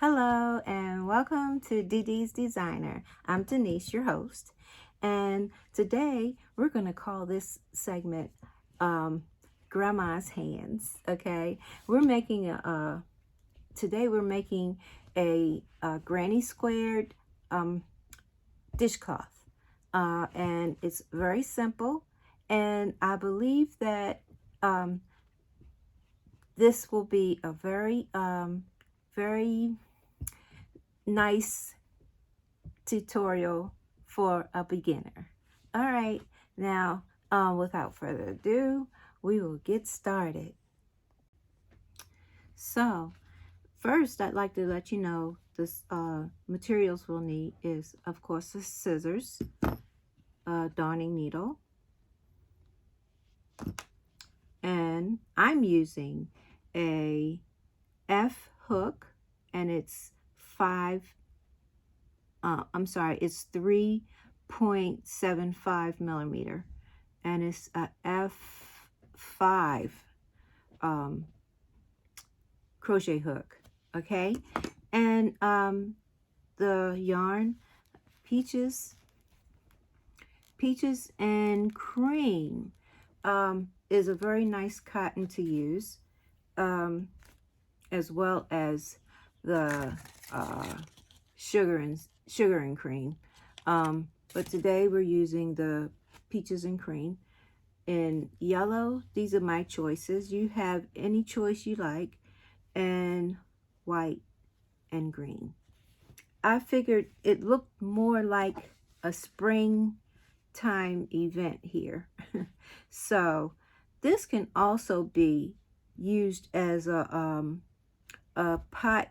Hello and welcome to DD's Designer. I'm Denise, your host, and today we're going to call this segment Grandma's Hands. Okay, we're making today we're making a granny squared dishcloth, and it's very simple, and I believe that this will be a very nice tutorial for a beginner. All right, now without further ado, we will get started. So first, I'd like to let you know this materials we'll need is, of course, the scissors, darning needle, and I'm using a F hook, and it's it's 3.75 millimeter, and it's a F5 crochet hook. Okay, and the yarn Peaches and Cream is a very nice cotton to use, as well as the sugar and cream, but today we're using the Peaches and Cream in yellow. These are my choices. You have any choice you like, and white and green. I figured it looked more like a springtime event here. So this can also be used as a pot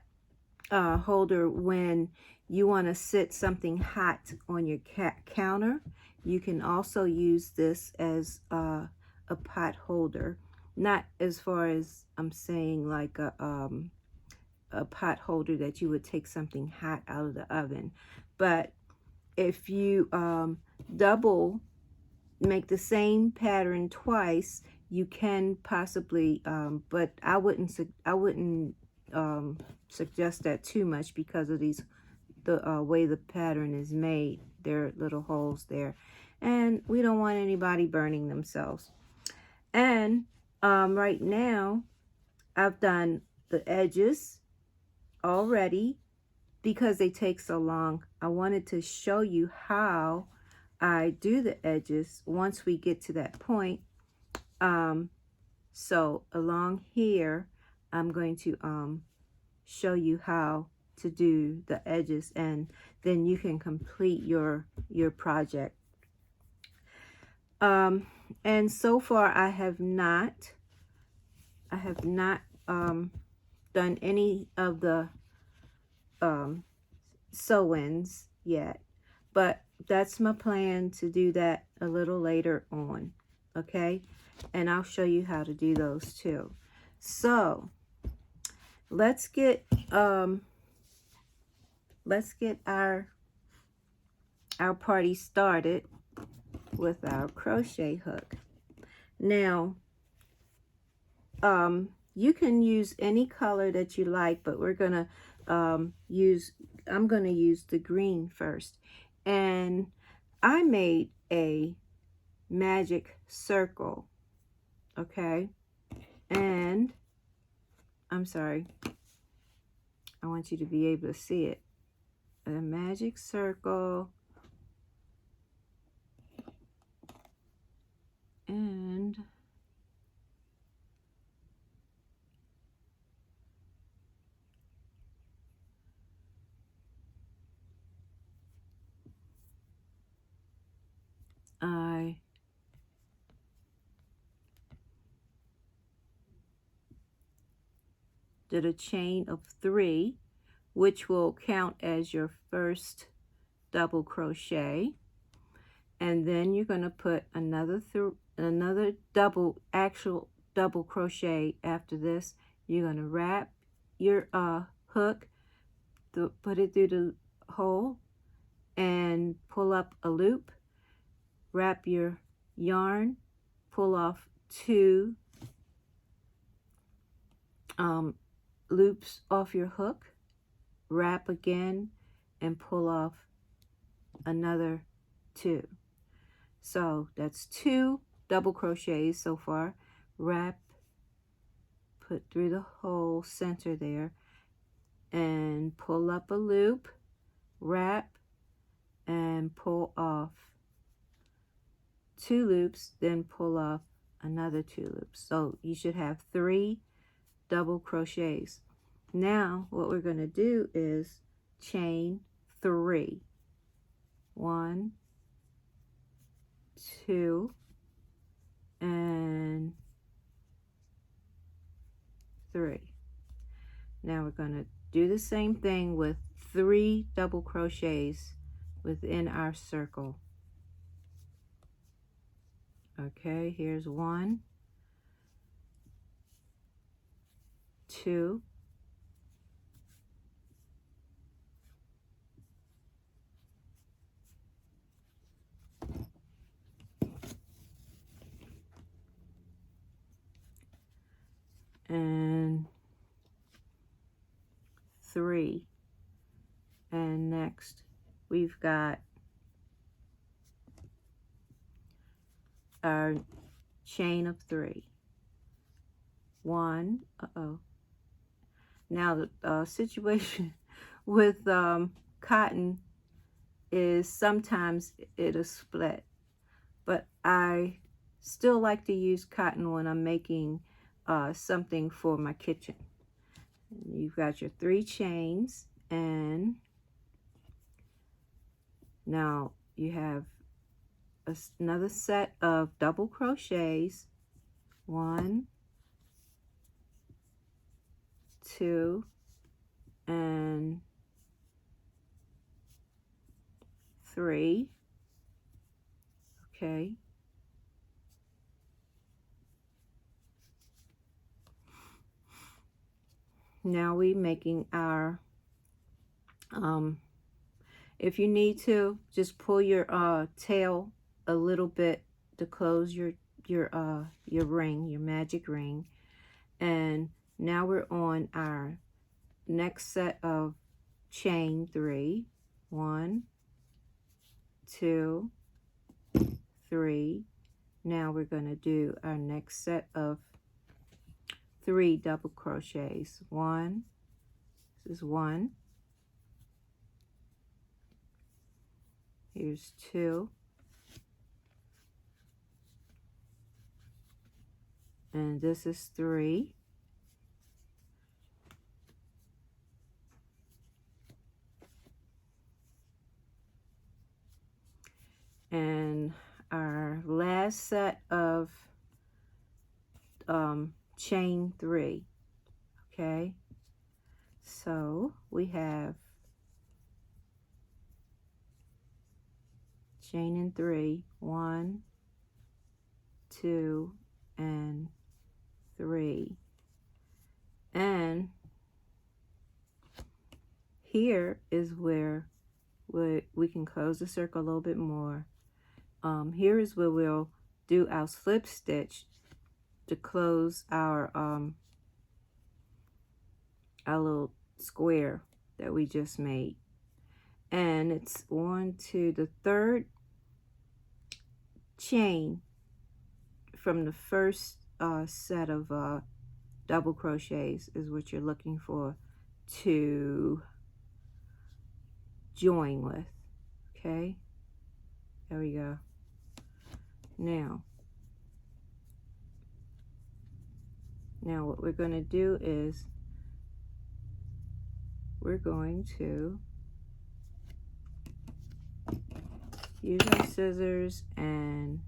holder when you want to sit something hot on your counter. You can also use this as a pot holder, not as far as I'm saying like a pot holder that you would take something hot out of the oven, but if you make the same pattern twice, you can possibly, but I wouldn't suggest that too much because of the way the pattern is made. There are little holes there, and we don't want anybody burning themselves. And right now I've done the edges already because they take so long. I wanted to show you how I do the edges once we get to that point. So along here I'm going to show you how to do the edges, and then you can complete your project. And so far I have not done any of the sew-ins yet, but that's my plan to do that a little later on. Okay, and I'll show you how to do those too. So let's get our party started with our crochet hook. Now you can use any color that you like, but we're gonna I'm gonna use the green first, and I made a magic circle. Okay, and I'm sorry, I want you to be able to see it. A magic circle, and I did a chain of 3, which will count as your first double crochet, and then you're going to put another double crochet after this. You're going to wrap your hook, put it through the hole, and pull up a loop, wrap your yarn, pull off 2 loops off your hook, wrap again and pull off another 2. So that's 2 double crochets so far. Wrap, put through the whole center there, and pull up a loop, wrap, and pull off 2 loops, then pull off another 2 loops. So you should have 3 double crochets. Now what we're going to do is chain 3. 1, 2, and 3. Now we're going to do the same thing with 3 double crochets within our circle. Okay, here's 1, 2, and 3. And next we've got our chain of 3. 1, now the situation with cotton is sometimes it'll split, but I still like to use cotton when I'm making something for my kitchen. You've got your 3 chains, and now you have another set of double crochets. 1, 2, and 3. Okay. Now we're making our, if you need to, just pull your tail a little bit to close your ring, your magic ring. And now we're on our next set of chain 3. 1, 2, 3. Now we're going to do our next set of 3 double crochets. 1, this is 1. Here's 2. And this is 3. And our last set of chain 3. Okay, so we have chain in 3. 1, 2, and 3. And here is where we can close the circle a little bit more. Here is where we'll do our slip stitch to close our little square that we just made. And it's on to the 3rd chain from the first set of double crochets is what you're looking for to join with. Okay, there we go. Now what we're going to do is we're going to use our scissors and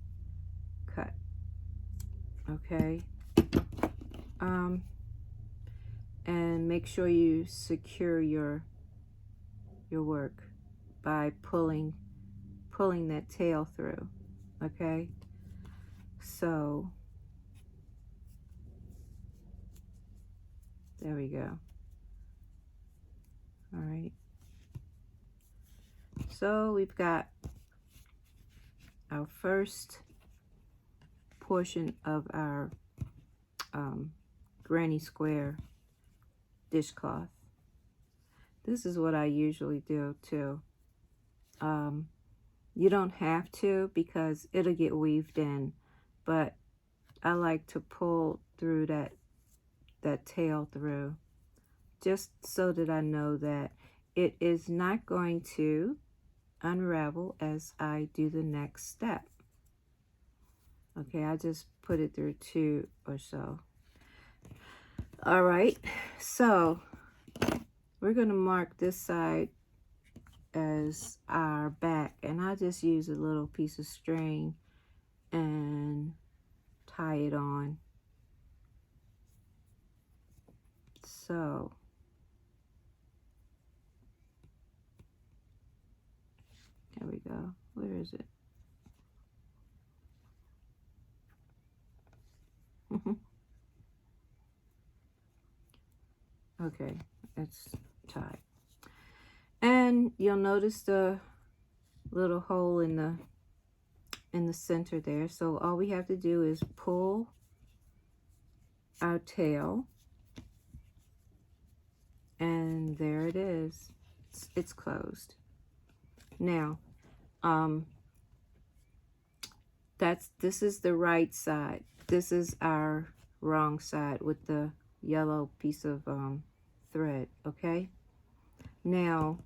cut. Okay, and make sure you secure your work by pulling that tail through. Okay, so there we go. All right, so we've got our first portion of our granny square dishcloth. This is what I usually do too. You don't have to because it'll get weaved in, but I like to pull through that tail through, just so that I know that it is not going to unravel as I do the next step. Okay, I just put it through 2 or so. All right, so we're going to mark this side as our back, and I just use a little piece of string and tie it on. So there we go. Where is it? Okay, it's tied. And you'll notice the little hole in the center there. So all we have to do is pull our tail, and there it is. It's closed. Now, this is the right side. This is our wrong side with the yellow piece of thread. Okay. Now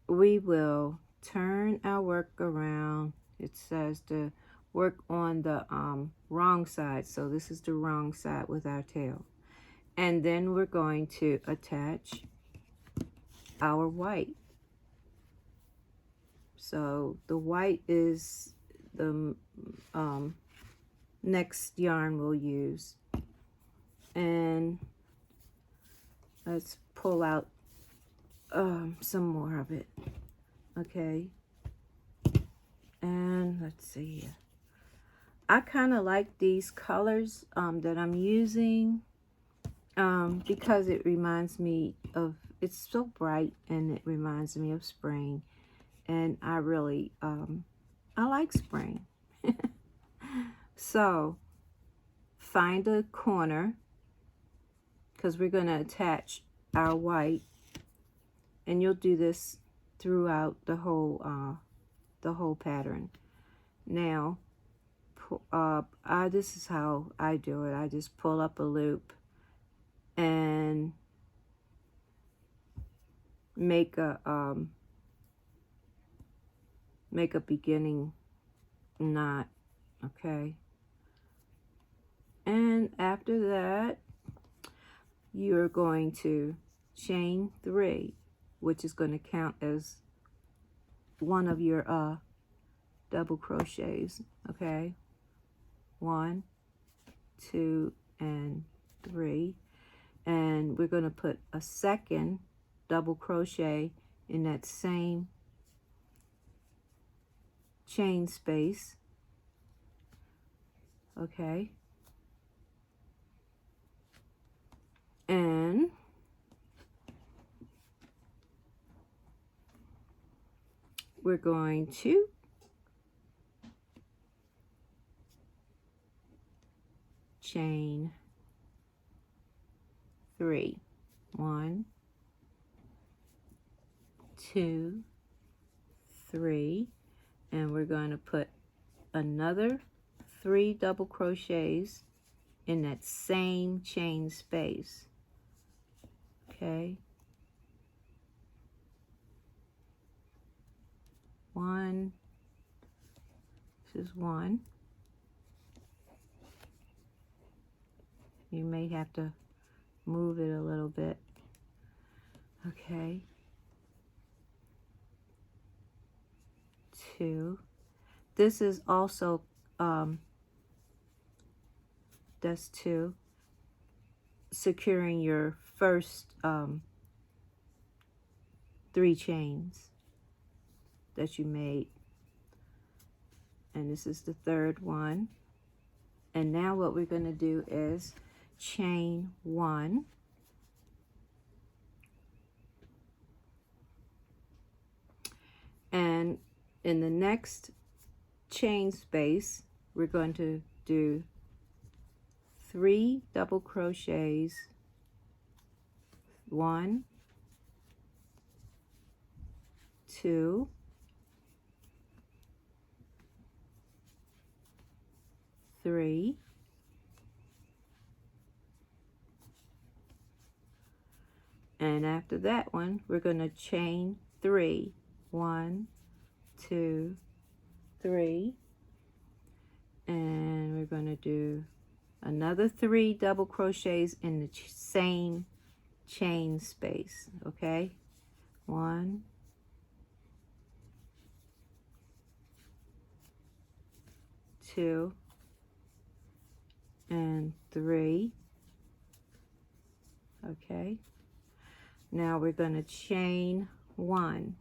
we will turn our work around. It says to work on the wrong side, so this is the wrong side with our tail, and then we're going to attach our white. So the white is the next yarn we'll use, and let's pull out some more of it. Okay, and let's see here. I kind of like these colors that I'm using because it reminds me of, it's so bright and it reminds me of spring, and I really I like spring. So find a corner, because we're going to attach our white, and you'll do this throughout the whole pattern. Now this is how I do it. I just pull up a loop and make a beginning knot. Okay, and after that you're going to chain 3, which is going to count as one of your double crochets. Okay, 1, 2, and 3, and we're going to put a second double crochet in that same chain space. Okay, and we're going to chain 3. 1, 2, 3, and we're going to put another 3 double crochets in that same chain space. Okay, 1, this is 1. You may have to move it a little bit. Okay, 2. This is also that's 2, securing your first 3 chains that you made, and this is the 3rd one. And now what we're going to do is chain 1, and in the next chain space we're going to do 3 double crochets 1, 2, 3, and after that one we're going to chain 3. 1, 2, 3, and we're going to do another 3 double crochets in the same chain space. Okay, 1, 2, and 3. Okay, now we're going to chain 1,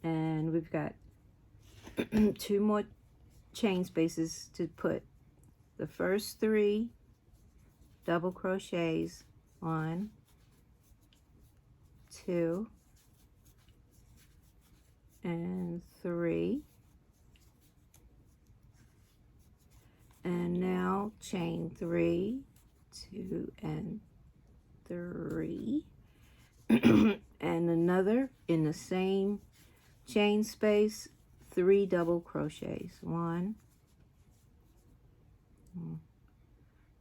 and we've got 2 more chain spaces to put the first 3 double crochets. 1, 2, and 3, and now chain 3, 2, and 3, and another in the same chain space, 3 double crochets. 1, I'm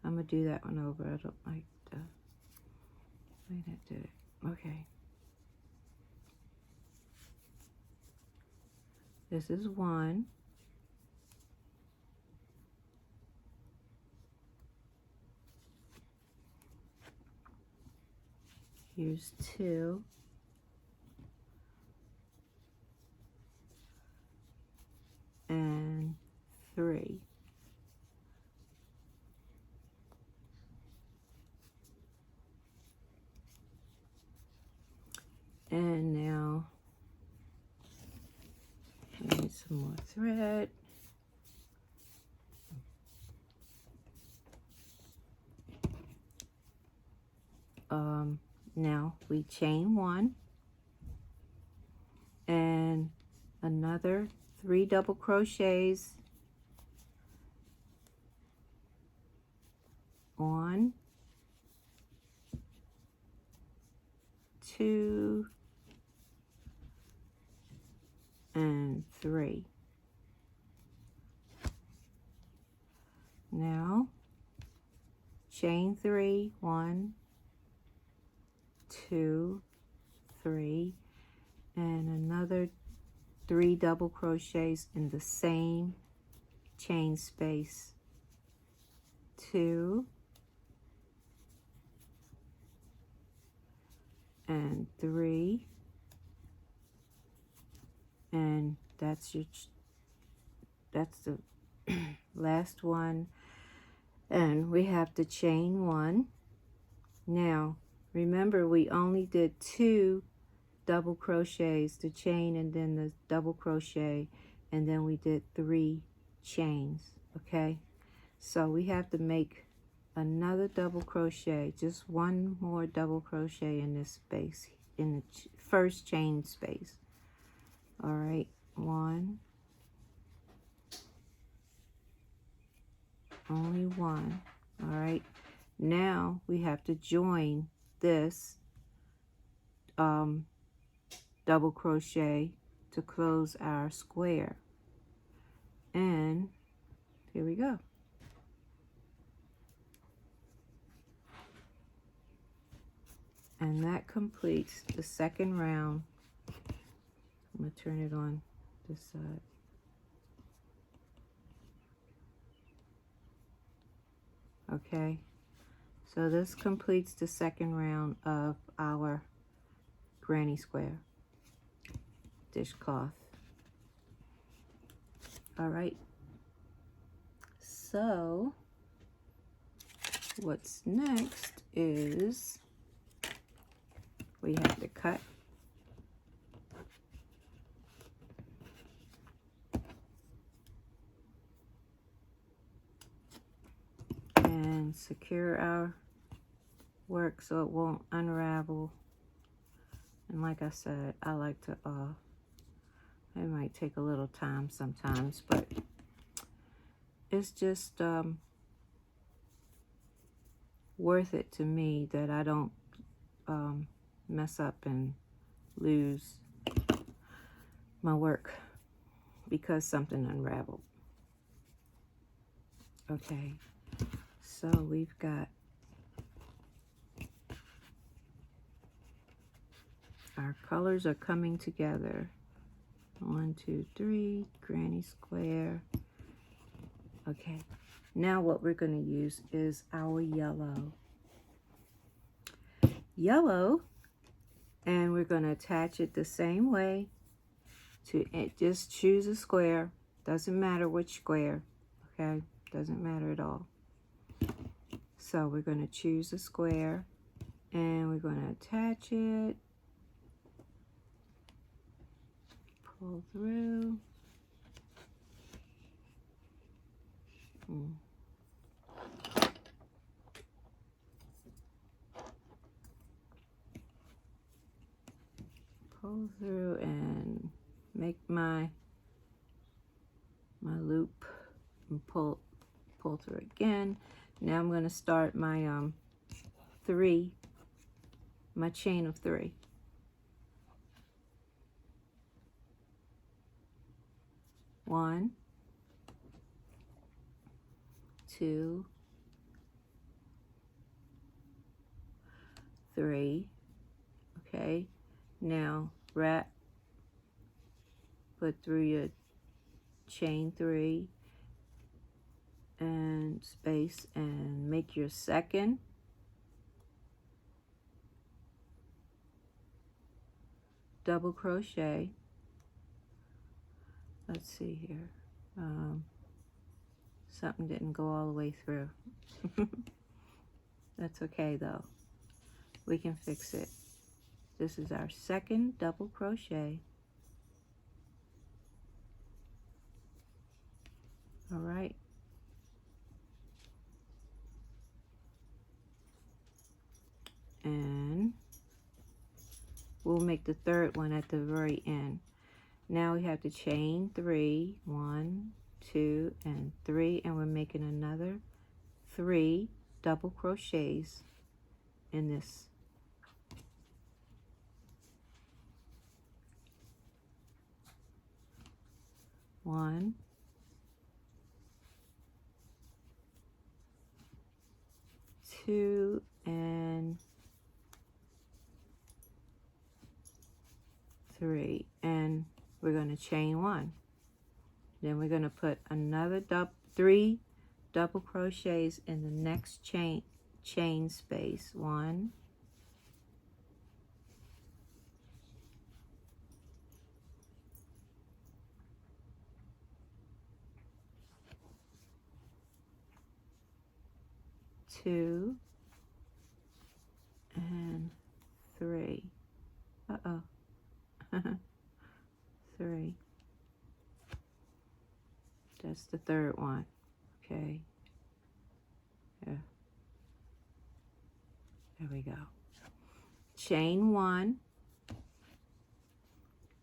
gonna do that one over. I don't like the way that did it. Okay, this is 1, here's 2, and 3. And now I need some more thread. Now we chain 1 and another 3 double crochets on 2 and 3. Now chain 3, 1, 2, 3, and another 3 double crochets in the same chain space. 2 and 3, and that's the last one, and we have to chain 1. Now remember, we only did 2 double crochets, the chain and then the double crochet, and then we did 3 chains. Okay, so we have to make another double crochet, just 1 more double crochet in this space, in the first chain space. All right, 1, only 1. All right, now we have to join this double crochet to close our square, and here we go. And that completes the second round. I'm going to turn it on this side. Okay, so this completes the second round of our granny square dishcloth. All right, so what's next is we have to cut and secure our work so it won't unravel. And like I said, I like to it might take a little time sometimes, but it's just worth it to me that I don't mess up and lose my work because something unraveled. Okay, so we've got our colors are coming together. 1, 2, 3, granny square. Okay, now what we're going to use is our yellow. Yellow, and we're going to attach it the same way to it. Just choose a square. Doesn't matter which square, okay? Doesn't matter at all. So we're going to choose a square, and we're going to attach it. Pull through. Pull through and make my loop and pull through again. Now I'm going to start my my chain of 3. 1, 2, 3. Okay, now wrap, put through your chain 3 and space, and make your second double crochet. Let's see here. Something didn't go all the way through. That's okay though. We can fix it. This is our second double crochet. All right. And we'll make the third one at the very end. Now we have to chain 3, 1, 2, and 3, and we're making another 3 double crochets in this. One, 2, and 3, and we're going to chain 1. Then we're going to put another 3 double crochets in the next chain space. 1, 2, and 3. Uh-oh. 3. That's the third one. Okay. Yeah. There we go. Chain 1,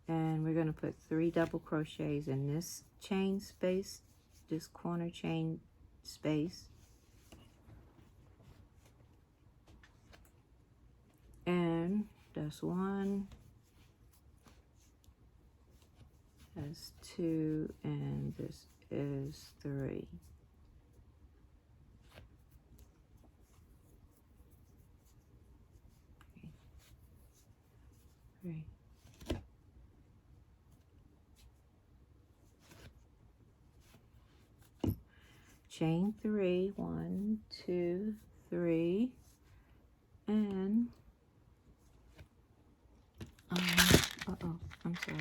and we're going to put 3 double crochets in this chain space, this corner chain space. And that's 1, that's 2, and this is 3. Okay. 3. Chain 3, 1, 2, 3, and uh-oh, I'm sorry.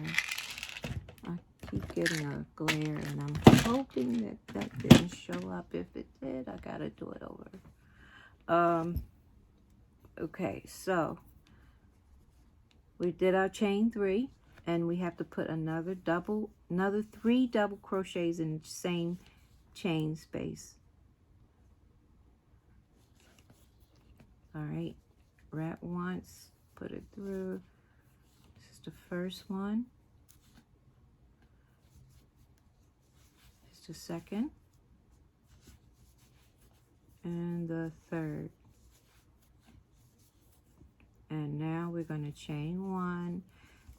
I keep getting a glare, and I'm hoping that didn't show up. If it did, I gotta do it over. Okay, so we did our chain 3, and we have to put another 3 double crochets in the same chain space. All right, wrap once, put it through. This is the first one. This is the second, and the third. and now we're going to chain 1,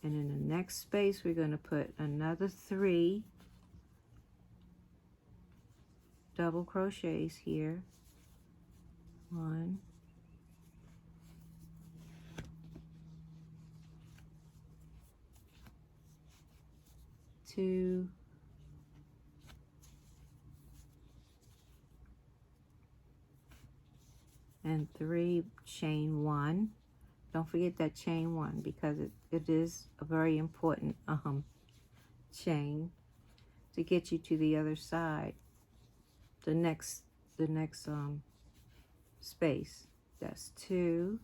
and in the next space we're going to put another 3 double crochets here. 1, 2, and 3, chain 1. Don't forget that chain 1 because it is a very important chain to get you to the other side, the next space. That's 2,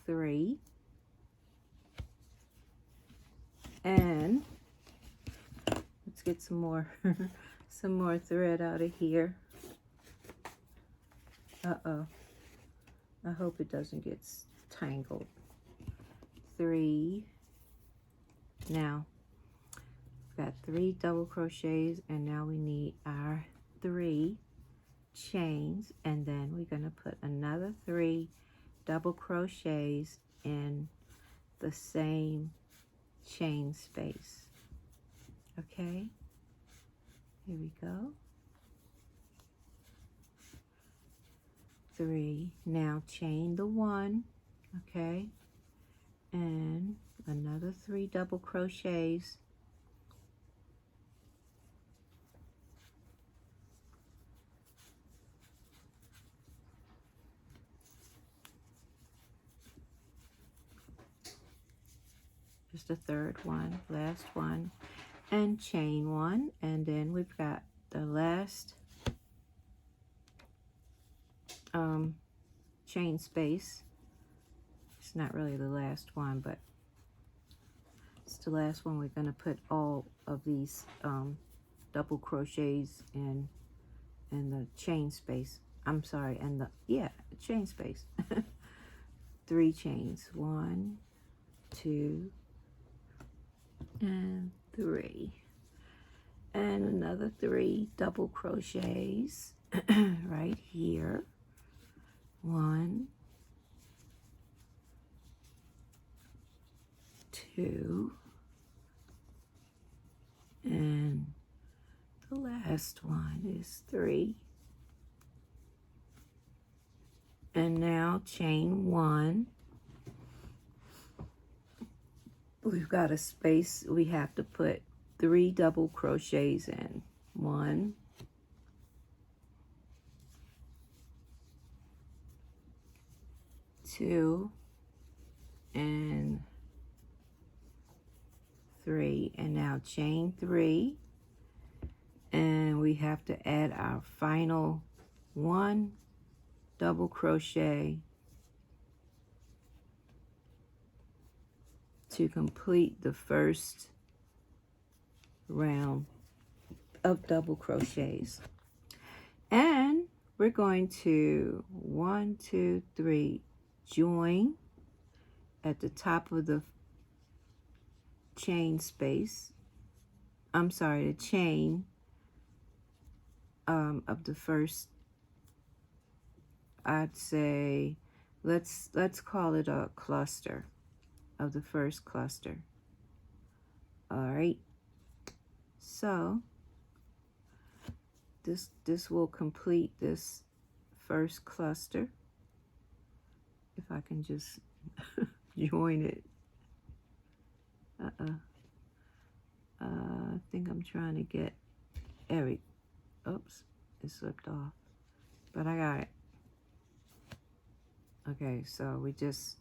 3, and let's get some more some more thread out of here. I hope it doesn't get tangled. 3. Now we've got 3 double crochets, and now we need our 3 chains, and then we're going to put another 3 double crochets in the same chain space. Okay, here we go. 3. Now chain the 1, okay, and another 3 double crochets. Just the 3rd one, last one, and chain 1, and then we've got the last chain space. It's not really the last one, but it's the last one. We're going to put all of these double crochets in the chain space. I'm sorry, and the chain space. 3 chains, 1, 2, and 3, and another 3 double crochets right here. 1, 2, and the last one is 3. And now chain 1. We've got a space we have to put 3 double crochets in. 1, 2, and 3, and now chain 3, and we have to add our final 1 double crochet to complete the first round of double crochets. And we're going to 1, 2, 3 join at the top of the chain space. I'm sorry, the chain of the first, I'd say, let's call it a cluster of the first cluster. All right, so this will complete this first cluster. If I can just join it. I think I'm trying to get Eric. Oops, it slipped off, but I got it. Okay, so we just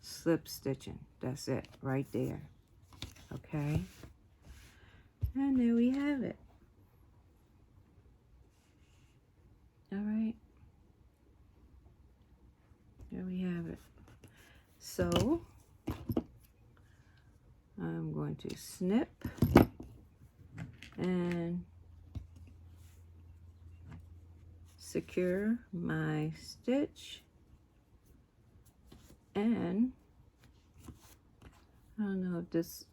slip stitching. That's it right there. Okay, and there we have it. All right, there we have it. So I'm going to snip and secure my stitch, and I don't know if this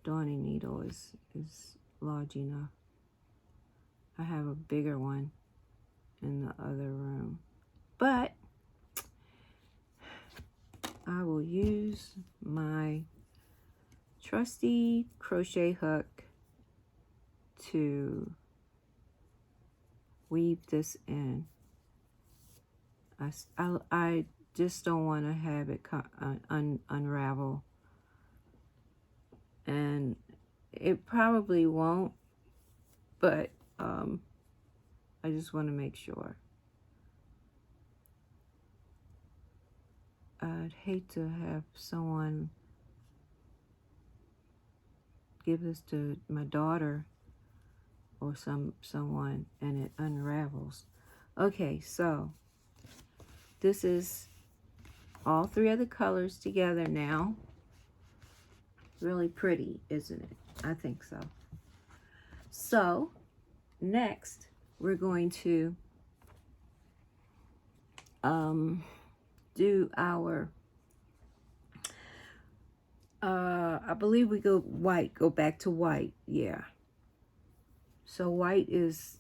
darning needle is large enough. I have a bigger one in the other room, but use my trusty crochet hook to weave this in. I just don't want to have it unravel, and it probably won't, but I just want to make sure. I'd hate to have someone give this to my daughter or someone and it unravels. Okay, so this is all three of the colors together now. Really pretty, isn't it? I think so. So next we're going to do our I believe we go back to white. Yeah, so white is,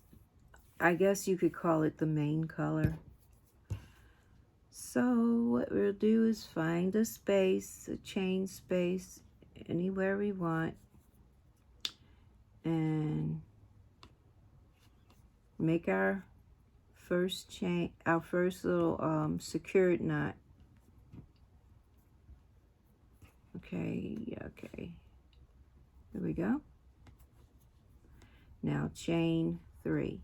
I guess you could call it the main color. So what we'll do is find a space, a chain space, anywhere we want, and make our first chain, our first little secured knot. Okay, okay, here we go. Now chain 3.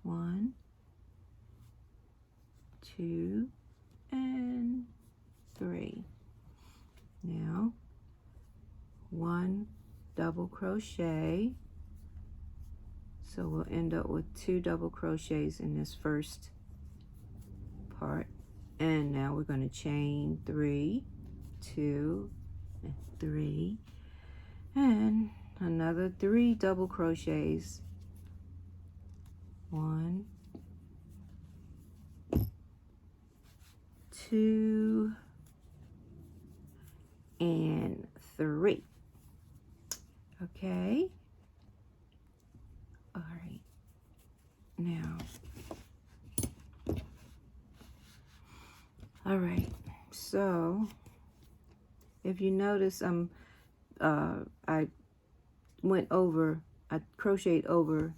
1, 2, and 3. Now 1 double crochet, so we'll end up with 2 double crochets in this first part, and now we're going to chain 3, 2, and 3, and another 3 double crochets. 1, 2, and 3. Okay. All right. Now, all right. So, if you notice, I crocheted over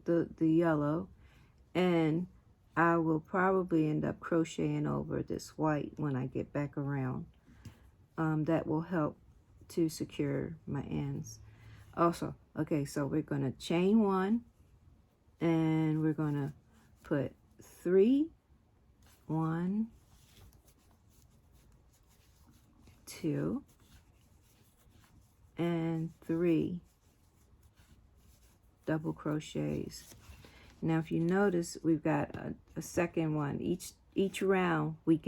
the yellow, and I will probably end up crocheting over this white when I get back around. That will help to secure my ends. Also, okay, so we're going to chain 1, and we're going to put 3, 1, 2, and 3 double crochets. Now if you notice, we've got a second one. Each round we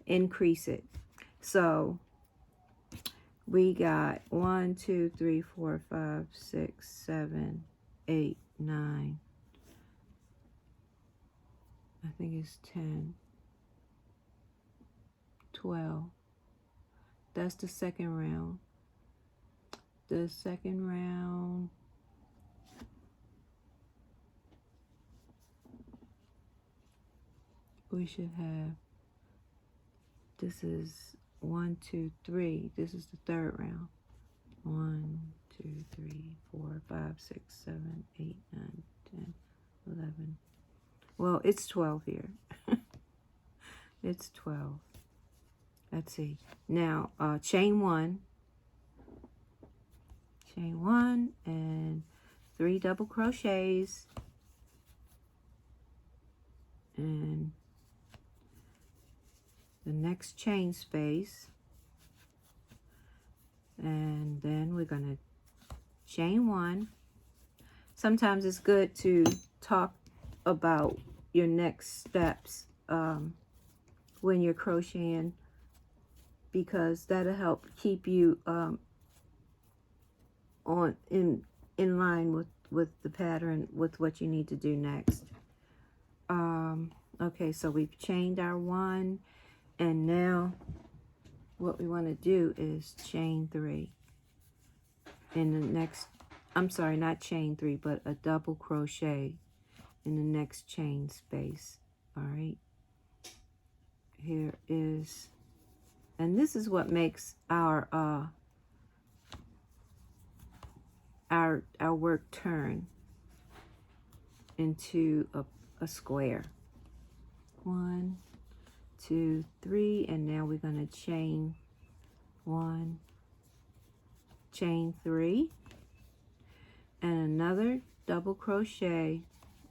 increase it. So we got 1, 2, 3, 4, 5, 6, 7, 8, 9. I think it's 10, 12. That's the second round. The second round, we should have, this is 1, 2, 3. This is the third round. 1, 2, 3, 4, 5, 6, 7, 8, 9, 10, 11. Well, it's 12 here. It's 12. Let's see. Now, chain 1. Chain 1 and 3 double crochets. And the next chain space, and then we're going to chain 1. Sometimes it's good to talk about your next steps when you're crocheting, because that'll help keep you in line with the pattern, with what you need to do next. Okay, so we've chained our 1, and now what we want to do is chain 3 in the next I'm sorry, not chain 3, but a double crochet in the next chain space. All right, here is, and this is what makes our work turn into a square. 1, 2, 3, and now we're going to chain 1, chain 3, and another double crochet,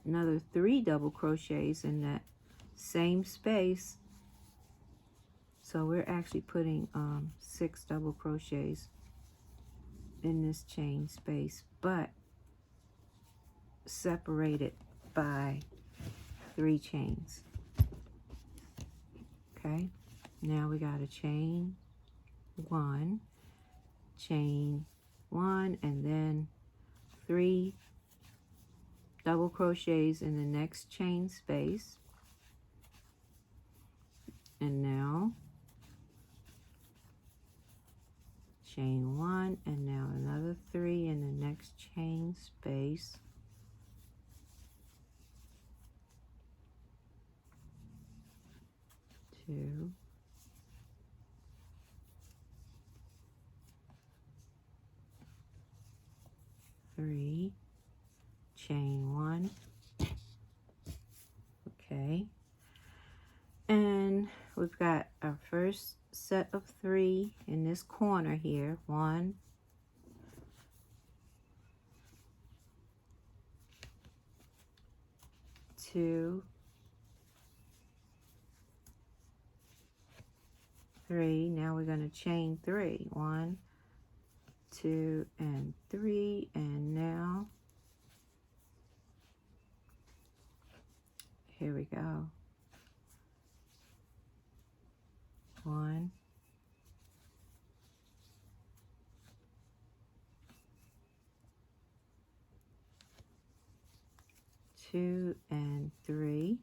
another 3 double crochets in that same space. So we're actually putting 6 double crochets in this chain space, but separated by 3 chains. Okay, now we got to chain 1, chain 1, and then 3 double crochets in the next chain space. And now chain 1, and now another 3 in the next chain space. Two, three, chain 1. Okay, and we've got our first set of 3 in this corner here. 1, 2, 3. Now we're going to chain 3. 1, 2, and 3, and now here we go. 1, 2, and 3.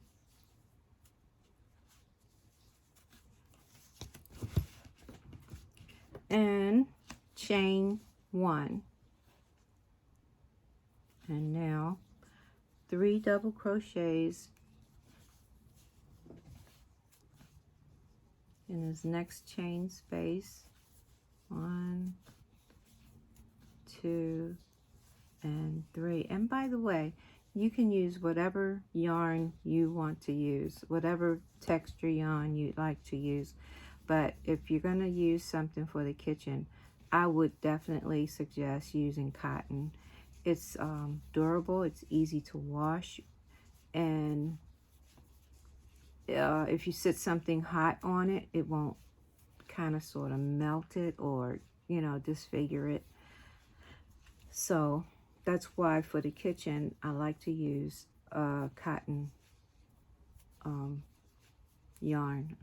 And chain 1. And now 3 double crochets in this next chain space. 1, 2, and 3. And by the way, you can use whatever yarn you want to use, whatever texture yarn you'd like to use. But if you're going to use something for the kitchen, I would definitely suggest using cotton. It's durable, it's easy to wash, and if you set something hot on it, it won't kind of sort of melt it or, you know, disfigure it. So that's why for the kitchen, I like to use cotton yarn.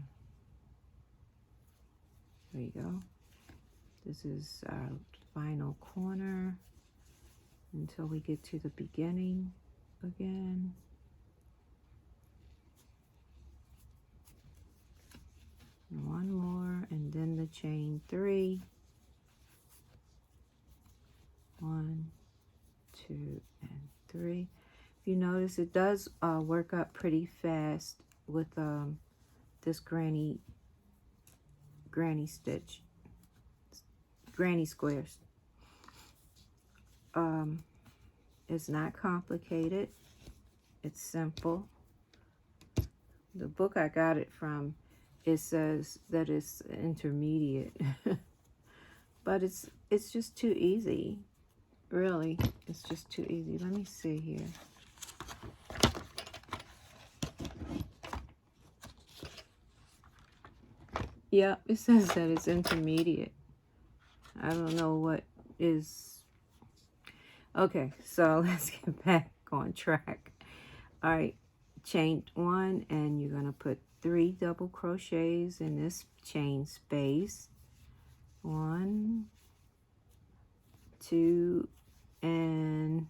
There you go. This is our final corner until we get to the beginning again. One more, and then the chain 3. 1, 2, and 3. If you notice, it does work up pretty fast with this granny stitch, granny squares. It's not complicated. It's simple. The book I got it from, it says that it's intermediate, but it's just too easy. Really, it's just too easy. Let me see here. Yeah, it says that it's intermediate. I don't know what is. Okay, so let's get back on track. All right, chain 1, and you're going to put 3 double crochets in this chain space. 1, 2, and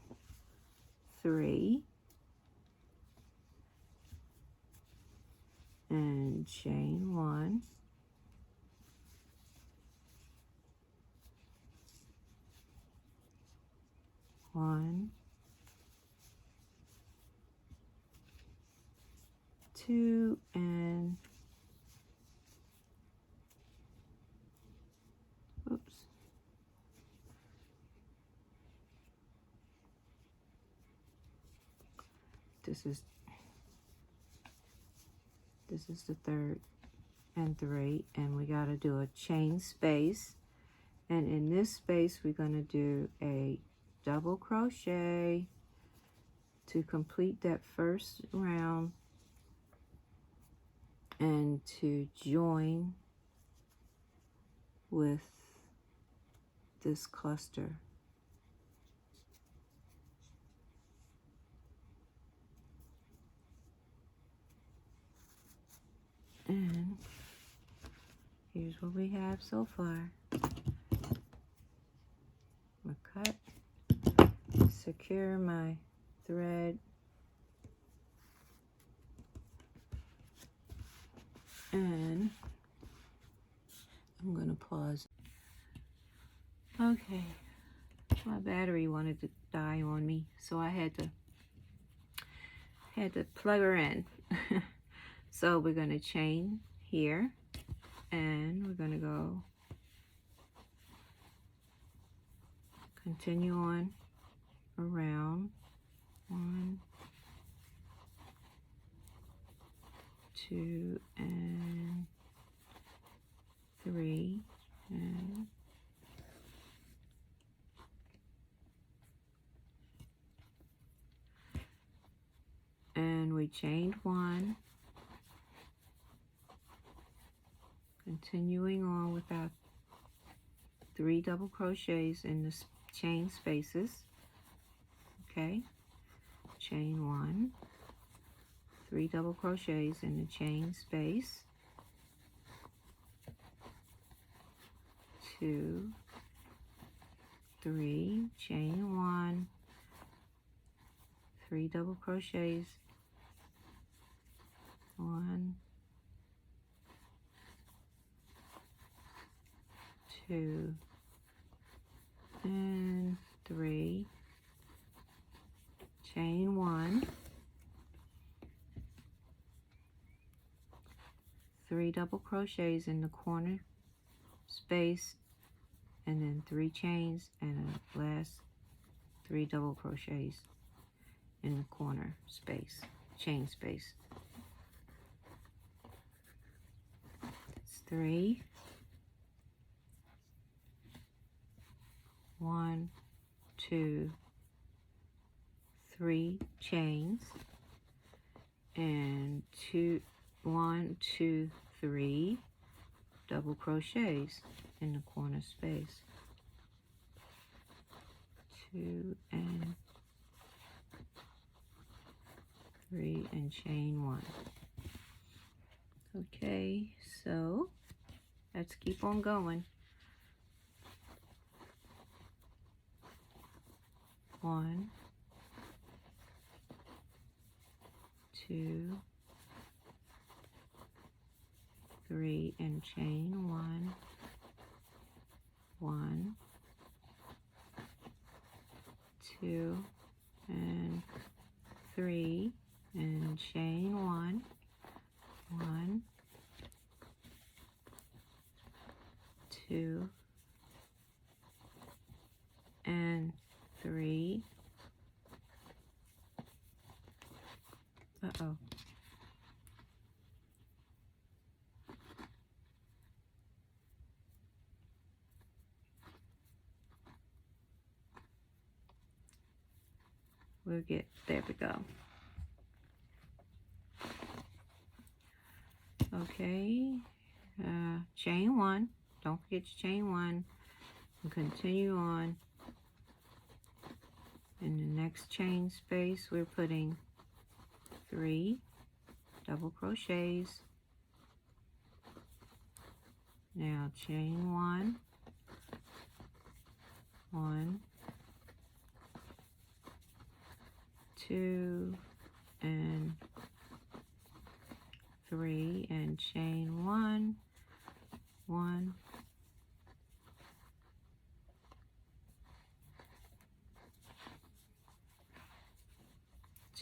3. And chain 1. 1, 2, and oops. This is the 3rd and 3, and we got to do a chain space, and in this space we're going to do a double crochet to complete that first round and to join with this cluster. And here's what we have so far. I'm gonna cut, secure my thread, and I'm gonna pause. Okay, my battery wanted to die on me, so I had to plug her in. So we're gonna chain here, and we're gonna go continue on around 1, 2, and 3, and we chained 1, continuing on with our 3 double crochets in the chain spaces. Okay, chain 1, 3 double crochets in the chain space, 2, 3, chain 1, 3 double crochets, 1, 2, and 3, chain 1, 3 double crochets in the corner space, and then 3 chains, and a last 3 double crochets in the corner space, chain space. That's 3, 1, 2, 3 chains, and 1, 2, 3 double crochets in the corner space. 2 and 3 and chain 1. Okay, so let's keep on going. 1, 2, 3 and chain 1, 1, 2 and 3 and chain 1, 1, 2 and 3. Uh-oh. We'll get, there we go. Okay, chain 1, don't forget to chain 1, and continue on. In the next chain space, we're putting 3 double crochets. Now chain 1, 1, 2, and 3, and chain 1, 1,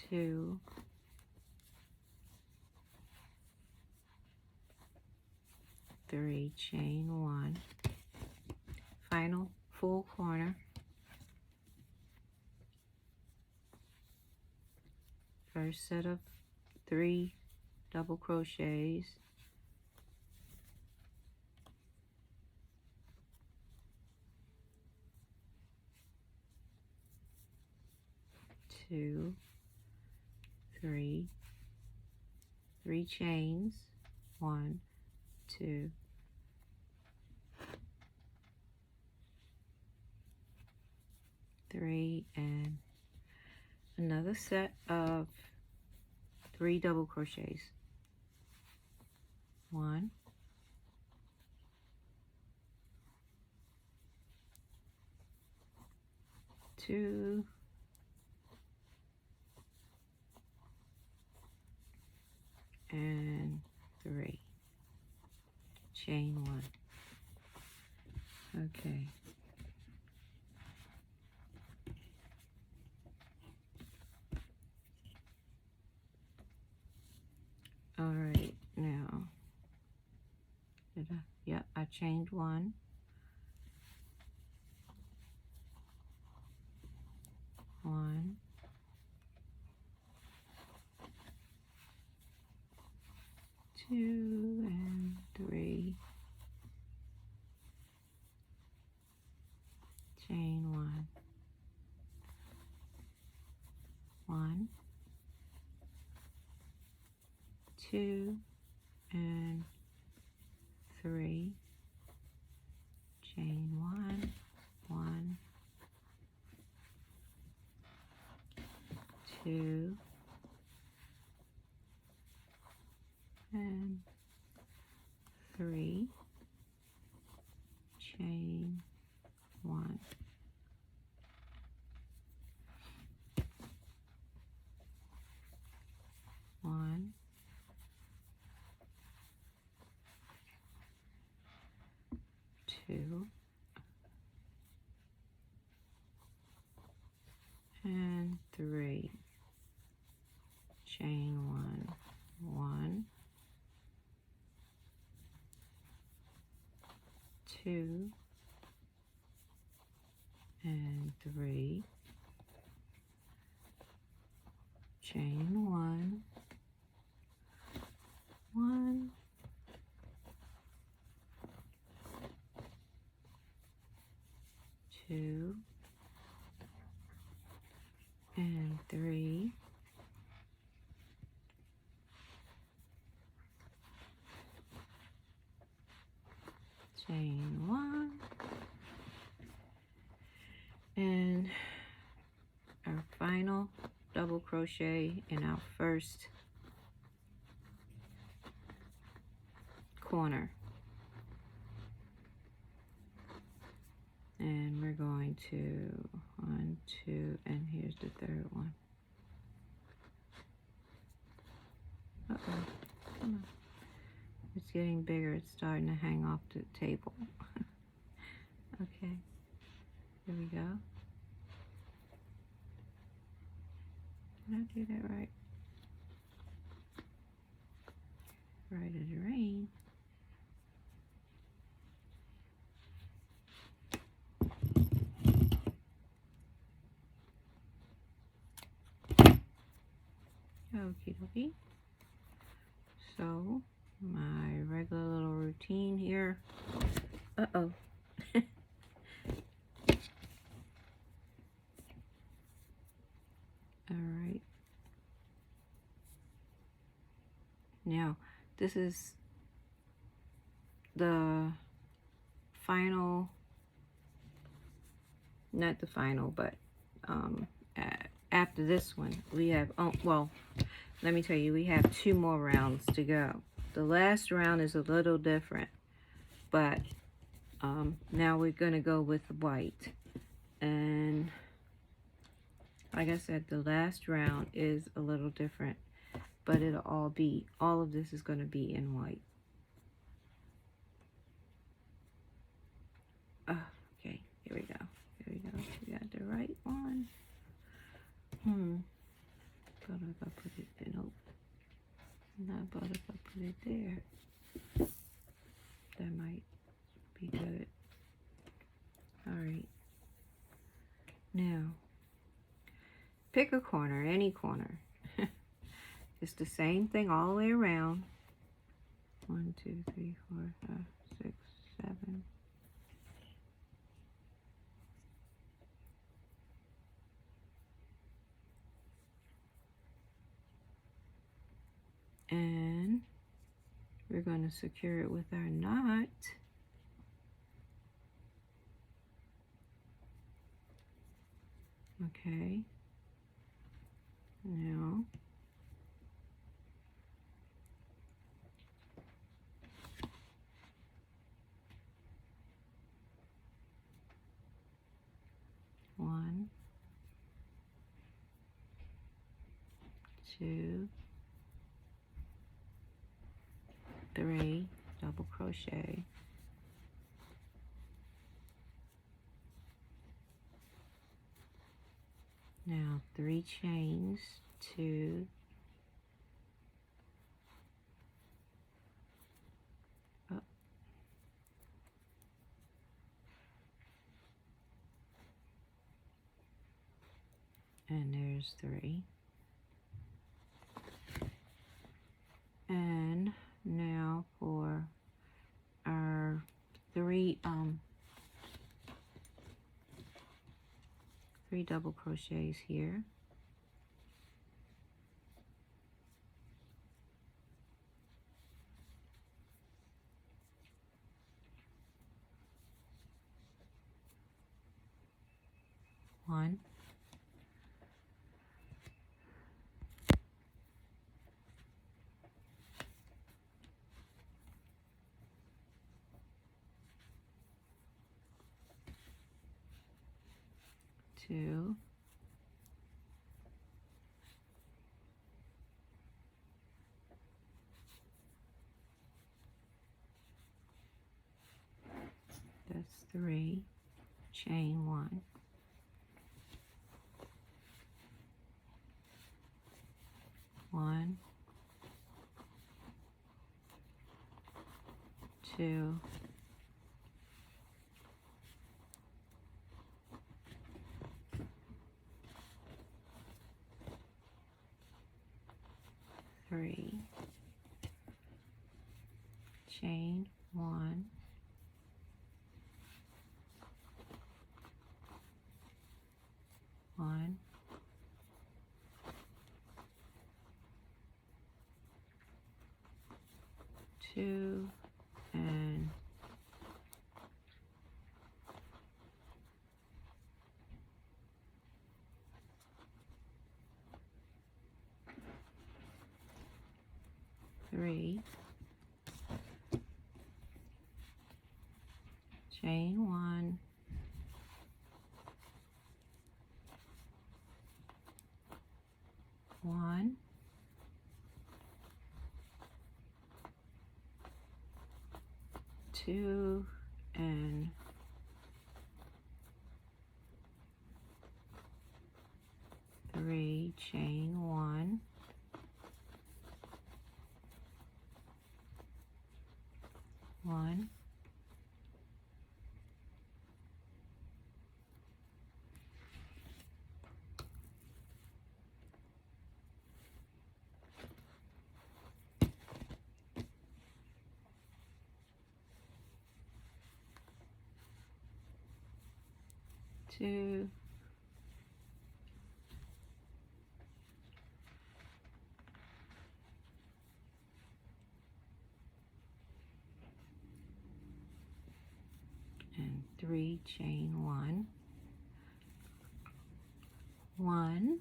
2, 3, chain 1, final full corner, first set of 3 double crochets, two, 3, 3 chains, 1, 2, 3, and another set of 3 double crochets, 1, 2, and 3, chain 1. Okay. All right, now, yep, I chained 1. 1, 2, and 3, chain 1, 1, 2, and 3, chain 1, 1, 2, and 3, chain 1. 1, 2, and 3, chain 1, 1, 2, and 3, chain 1, 1, 2, and 3, chain 1, and our final double crochet in our first corner. And we're going to 1, 2, and here's the third one. Uh-oh, come on. It's getting bigger. It's starting to hang off the table. Okay, here we go. Did I do that right? Right as rain. Okie dokie. So, my regular little routine here. Uh-oh. Alright. Now, this is the final, not the final, but after this one, we have, oh, well, let me tell you, we have 2 more rounds to go. The last round is a little different, but now we're going to go with white. And like I said, the last round is a little different, but it'll all of this is going to be in white. Okay, here we go. Here we go. We got the right one. Go I put it there. Nope. Not about if I put it there. That might be good. Alright. Now, pick a corner, any corner. It's the same thing all the way around. 1, 2, 3, 4, 5, 6, 7. And we're going to secure it with our knot. Okay. Now, one, two, three, double crochet. Now 3 chains, 2, up, and there's 3. And now for our 3 double crochets here. One, two, that's 3, chain 1, one, 2, 3, chain 1, one, 2, and 3, chain 1, one, 2, and 3, chain 1, one, 2, and 3, chain 1, one,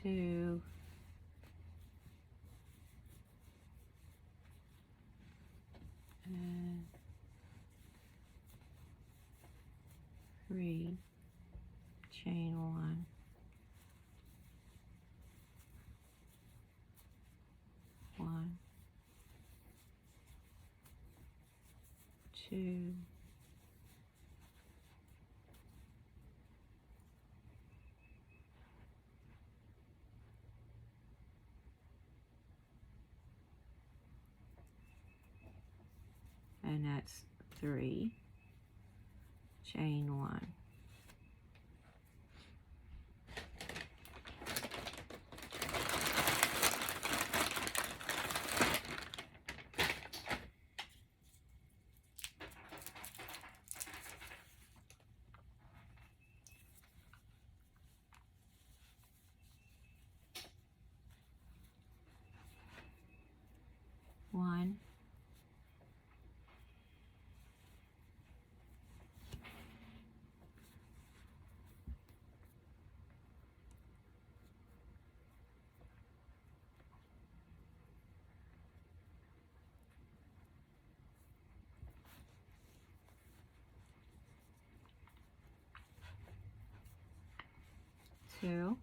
two, and 3, chain 1, 2, and that's 3, chain 1. One, 2,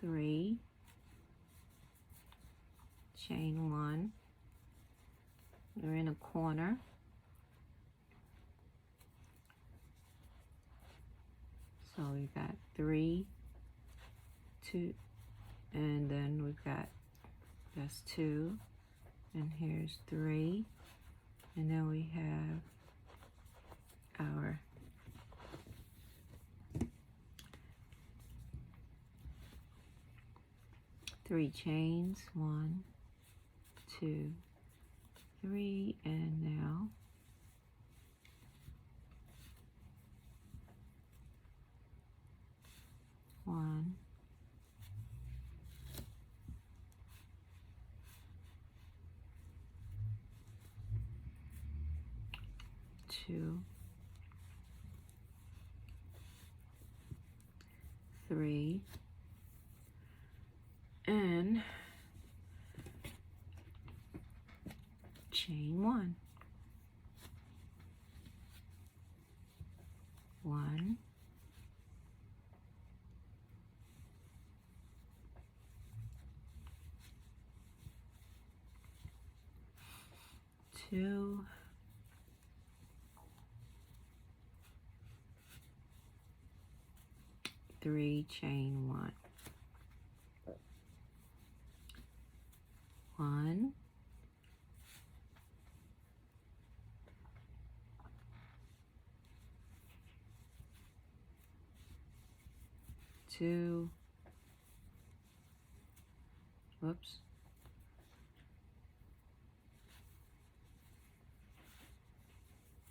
3, chain 1. We're in a corner. So we've got 3, 2, and then we've got, that's 2, and here's 3, and then we have our three chains, 1, 2, 3, and now 1, 2, 3, and chain 1. 1, 2, 3, chain 1. 1, 2, whoops,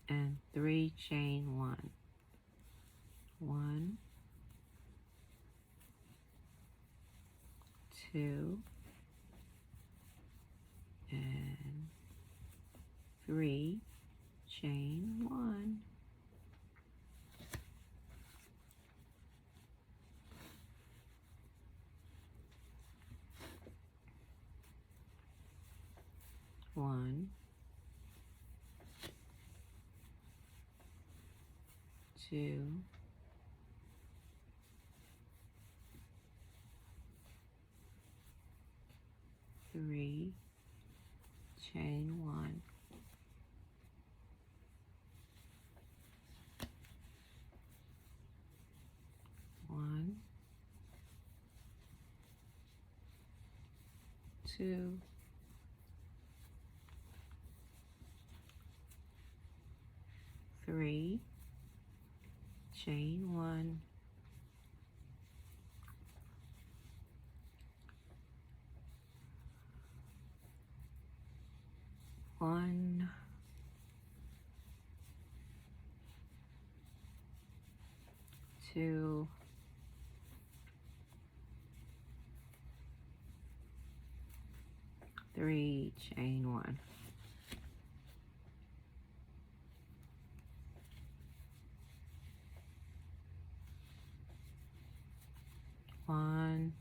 and 3, chain 1. 1, 2, and 3, chain 1. 1, 2, 3, chain 1. 1, 2, 3, chain 1. 1, 2, 3, chain 1. 1,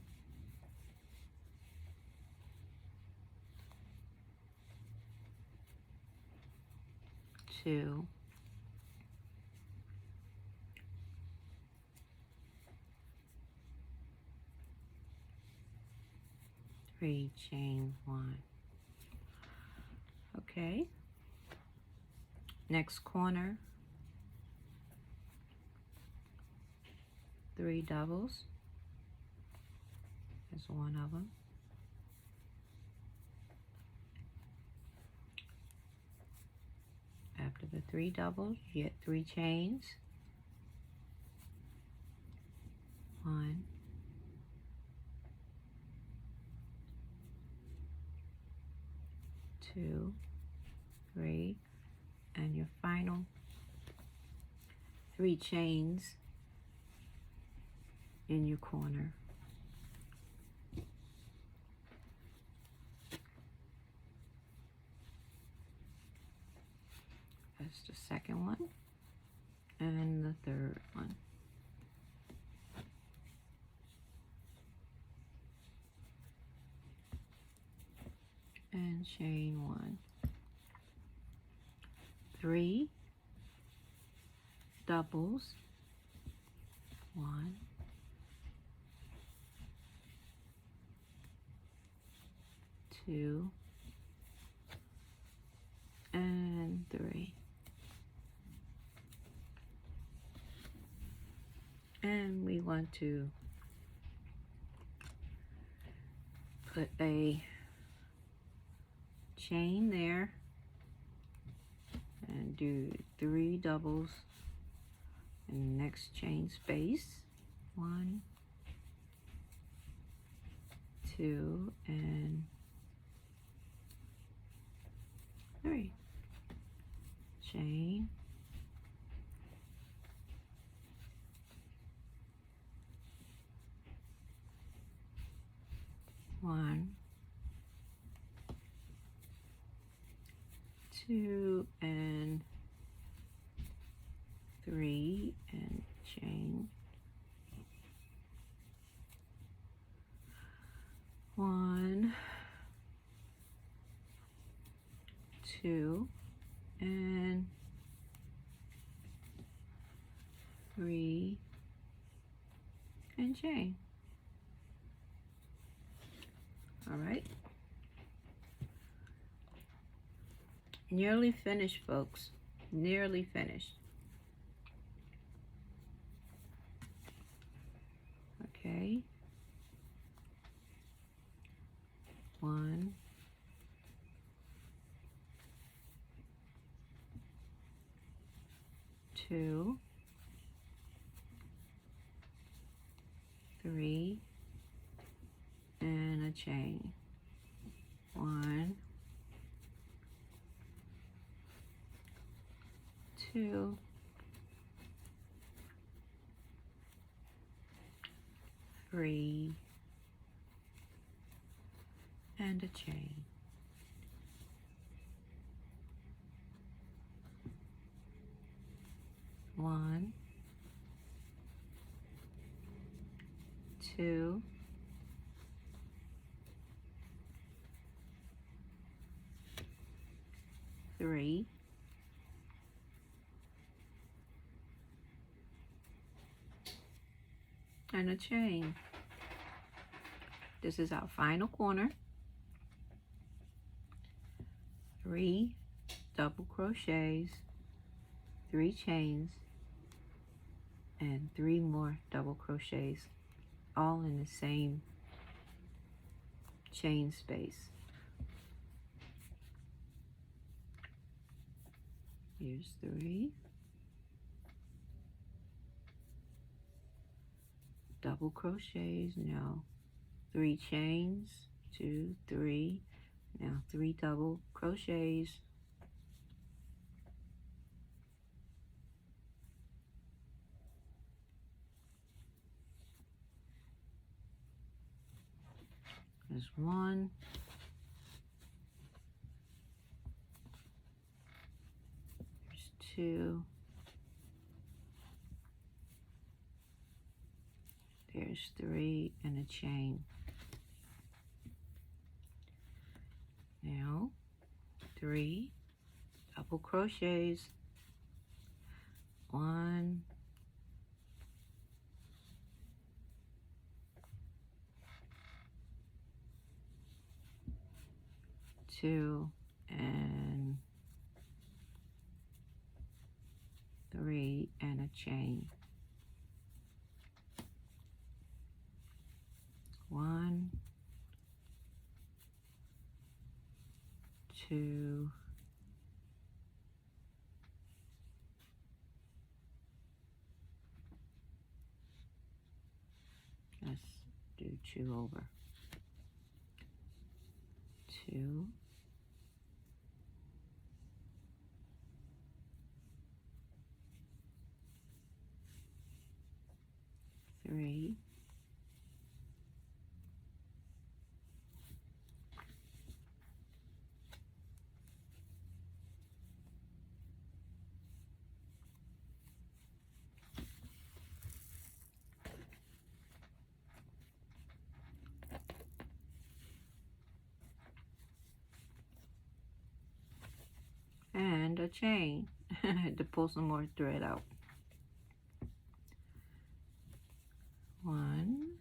2, 3, chain 1. Okay. Next corner, 3 doubles. There's one of them. After the 3 doubles, you get 3 chains. 1, 2, 3, and your final 3 chains in your corner. That's the second one and the third one. And chain 1. 3 doubles. 1, 2, and 3. And we want to put a chain there and do 3 doubles in the next chain space. 1, 2, and 3. Chain. 1, 2, and 3, and chain. 1, 2, and 3, and chain. All right. Nearly finished, folks. Nearly finished. Okay. 1, 2, 3, and a chain. 1, 2, 3, and a chain. 1, 2, 3, and a chain. This is our final corner. 3 double crochets, 3 chains, and 3 more double crochets, all in the same chain space. Here's 3 double crochets, now 3 chains, 2, 3, now 3 double crochets, there's 1, there's 2, there's 3, and a chain. Now 3 double crochets, 1, 2, and 3 and a chain. 1, 2, 2 over. 2, 3, 'and a chain. I had to pull some more thread out. 1,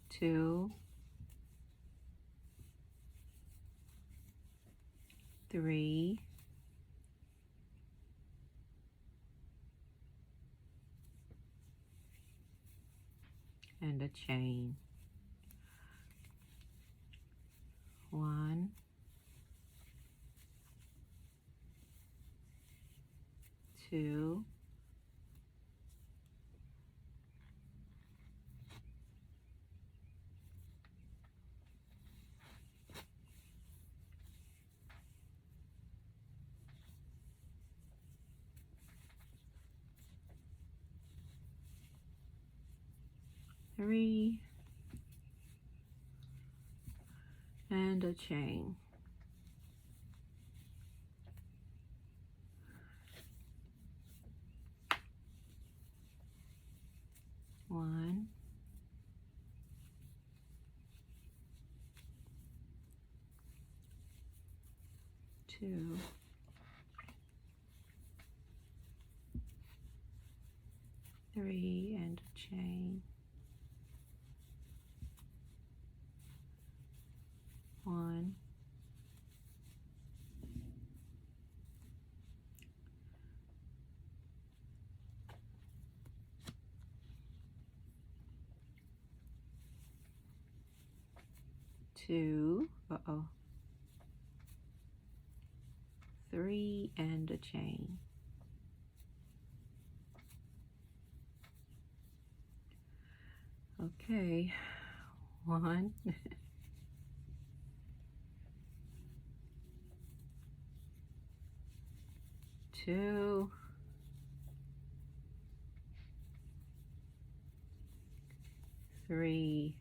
2, 3, 'and a chain. 1, 2, 3, and a chain. 1, 2, 3, and a chain. 1, 2, 3, and a chain. Okay, 1, 2, 3,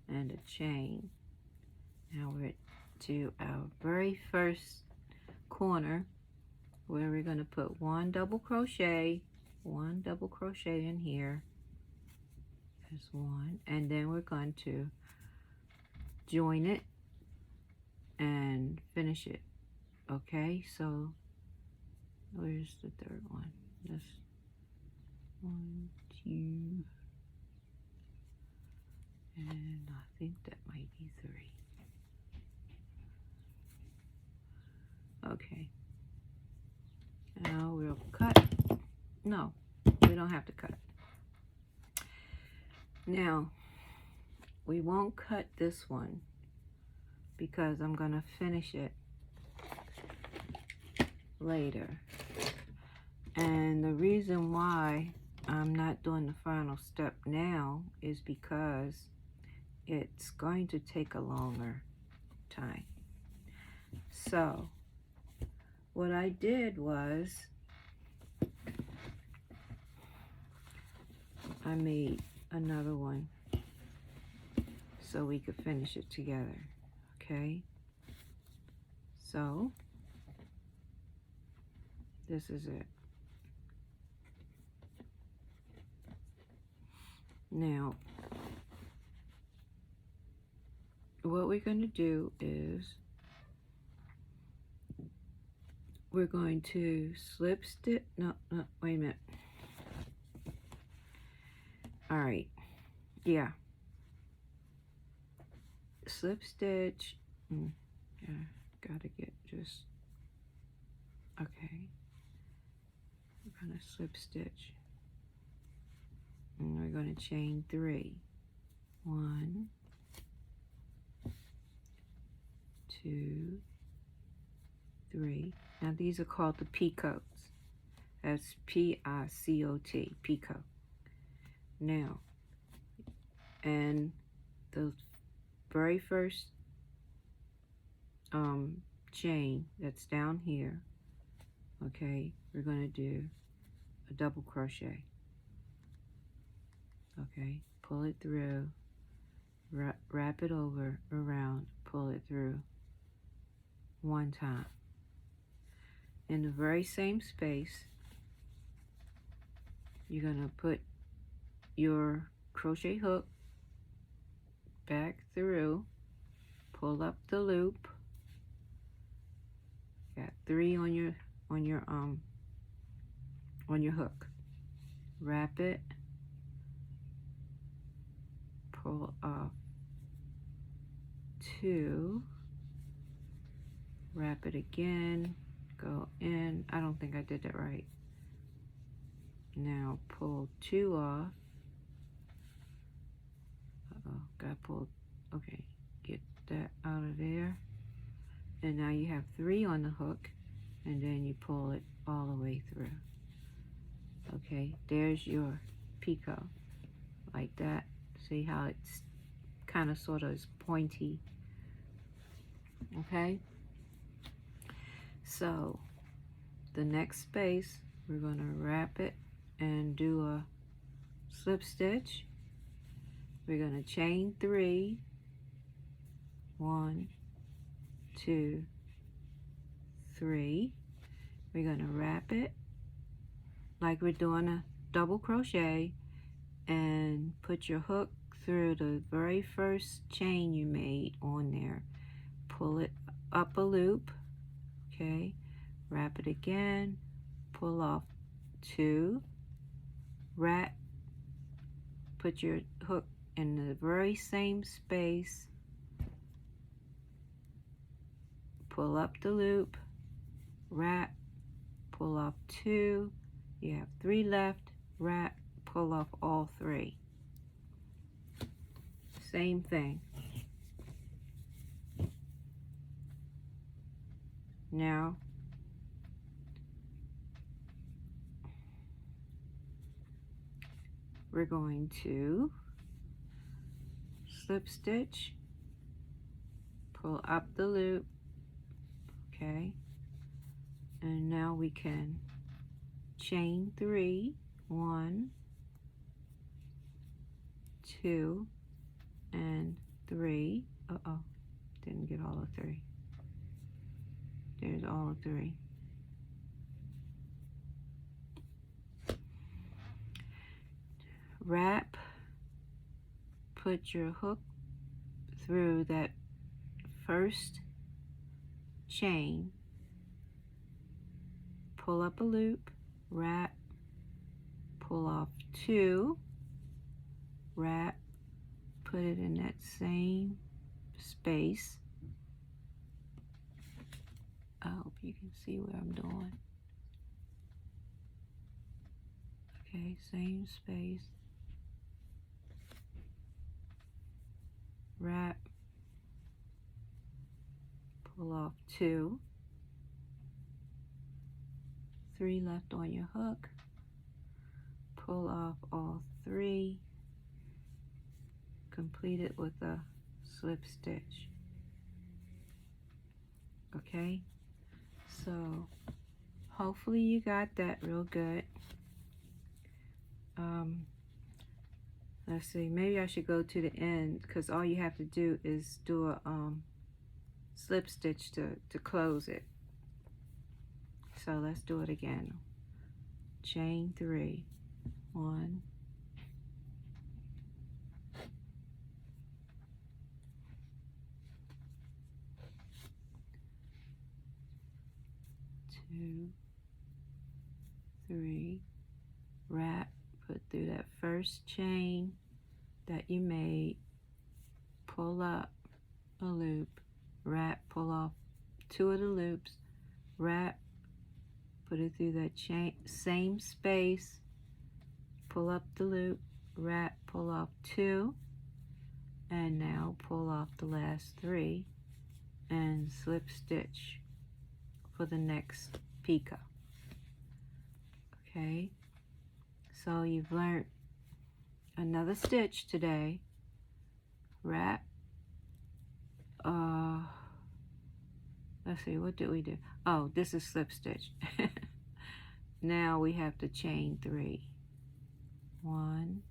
and a chain. Now we're to our very first corner where we're going to put 1 double crochet in here. There's 1, and then we're going to join it and finish it. Okay, so where's the third one? This 1, 2, and I think that might be 3. Okay, now we'll cut. No, we don't have to cut. Now we won't cut this one because I'm gonna finish it later. And the reason why I'm not doing the final step now is because it's going to take a longer time. So what I did was I made another one so we could finish it together. Okay, so this is it. Now what we're going to do is we're going to slip stitch. No, wait a minute. All right, yeah, slip stitch. Yeah, gotta get just, okay, we're going to slip stitch, and we're going to chain 3. 1, 2, 3. Now these are called the Peacocks. That's P-I-C-O-T, Picot. Now, and the very first chain that's down here, okay, we're going to do a double crochet. Okay, pull it through, wrap it over, around, pull it through one time. In the very same space, you're going to put your crochet hook back through, pull up the loop. Got 3 on your hook. Wrap it, pull off 2, wrap it again, go in. I don't think I did that right. Now pull 2 off. Uh-oh, got pulled. Okay, get that out of there. And now you have 3 on the hook, and then you pull it all the way through. Okay, there's your Picot, like that. See how it's kind of sort of is pointy. Okay, so the next space, we're going to wrap it and do a slip stitch. We're going to chain 3. 1, 2, 3. We're going to wrap it like we're doing a double crochet and put your hook through the very first chain you made on there. Pull it up a loop, okay, wrap it again, pull off 2, wrap, put your hook in the very same space, pull up the loop, wrap, pull off 2, you have 3 left, wrap, pull off all 3. Same thing. Now we're going to slip stitch, pull up the loop, okay, and now we can chain 3, 1, 2, and 3. Uh-oh, didn't get all of 3. There's all of 3. Wrap, put your hook through that first chain, pull up a loop, wrap, pull off 2, wrap, put it in that same space. I hope you can see what I'm doing. Okay, same space. Wrap, pull off 2, 3 left on your hook, pull off all 3, complete it with a slip stitch. Okay, so hopefully you got that real good. Let's see, maybe I should go to the end, because all you have to do is do a slip stitch to close it. So let's do it again. Chain 3, 1, 2, 3, wrap, put through that first chain that you made, pull up a loop, wrap, pull off 2 of the loops, wrap, put it through that same space, pull up the loop, wrap, pull off 2, and now pull off the last 3 and slip stitch for the next picot. Okay, so you've learned another stitch today. Wrap, let's see, what did we do? Oh, this is slip stitch. Now we have to chain 3. 1,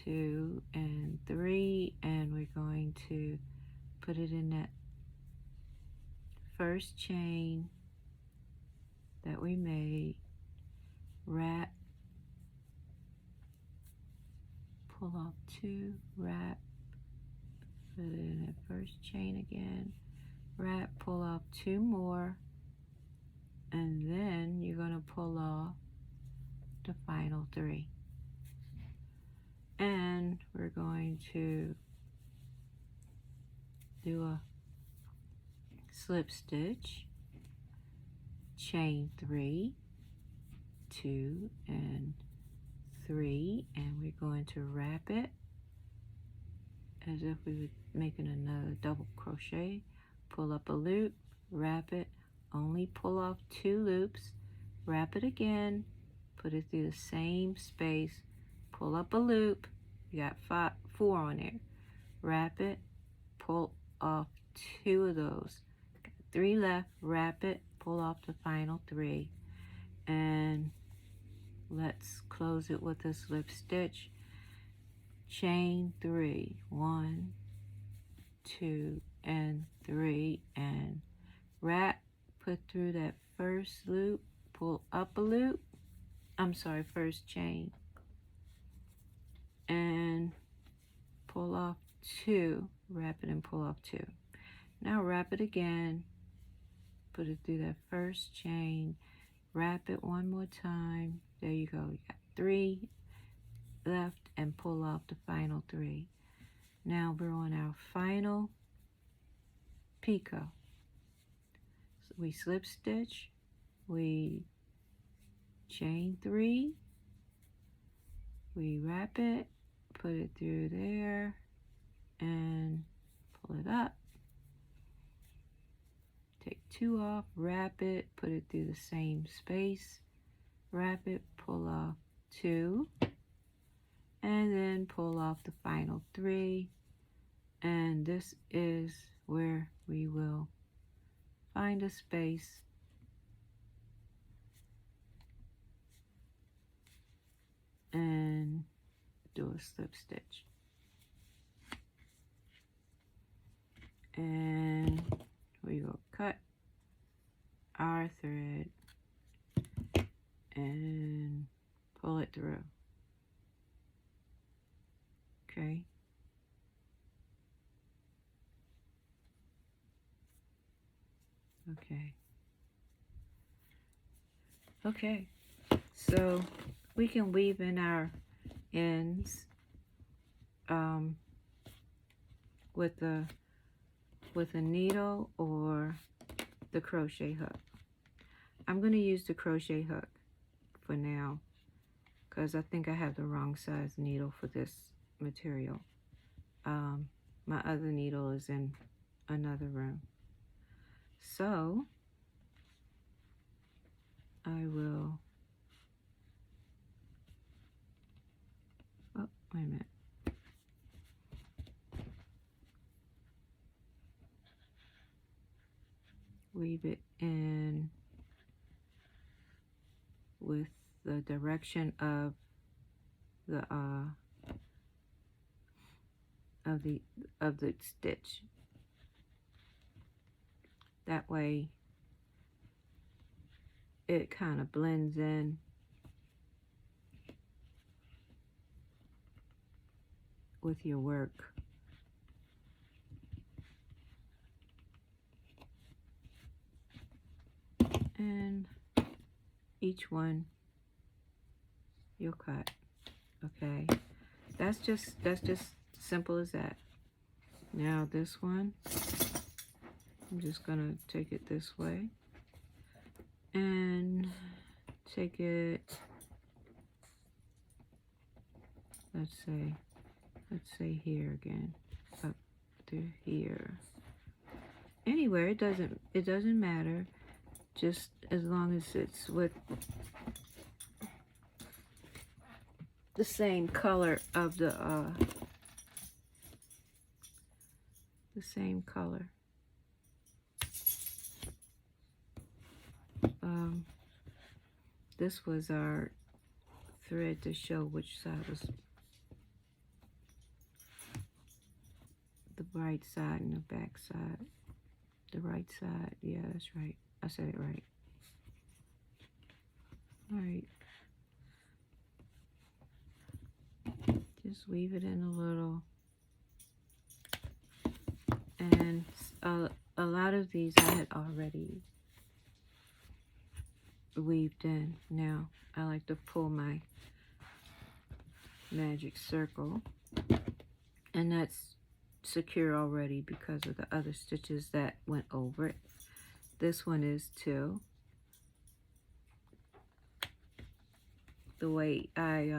2, and 3, and we're going to put it in that first chain that we made, wrap, pull off 2, wrap, put it in that first chain again, wrap, pull off 2 more, and then you're going to pull off the final 3. And we're going to do a slip stitch, chain 3, 2 and 3, and we're going to wrap it as if we were making another double crochet. Pull up a loop, wrap it, only pull off 2 loops, wrap it again, put it through the same space, pull up a loop, you got 4 on there, wrap it, pull off 2 of those, got 3 left, wrap it, pull off the final 3, and let's close it with a slip stitch, chain 3, 1, 2, and 3, and wrap, put through that first loop, pull up a loop, first chain, and pull off 2, wrap it and pull off 2. Now wrap it again, put it through that first chain, wrap it one more time, there you go, you got 3 left, and pull off the final 3. Now we're on our final picot. So we slip stitch, we chain 3, we wrap it, put it through there, and pull it up, take 2 off, wrap it, put it through the same space, wrap it, pull off 2, and then pull off the final 3, and this is where we will find a space and do a slip stitch, and we will cut our thread and pull it through. Okay, okay, so we can weave in our ends with a needle or the crochet hook. I'm going to use the crochet hook for now because I think I have the wrong size needle for this material. My other needle is in another room. So I will, oh, wait a minute. Weave it in with the direction of the stitch. That way it kind of blends in with your work. And each one you'll cut. Okay, that's just simple as that. Now this one, I'm just gonna take it this way and take it, let's say here again, up through here. Anywhere, it doesn't matter, just as long as it's with the same color of the same color. This was our thread to show which side was the bright side and the back side. The right side, yeah, that's right. I said it right. All right. Just weave it in a little. And a lot of these I had already weaved in. Now I like to pull my magic circle, and that's secure already because of the other stitches that went over it. This one is too. The way I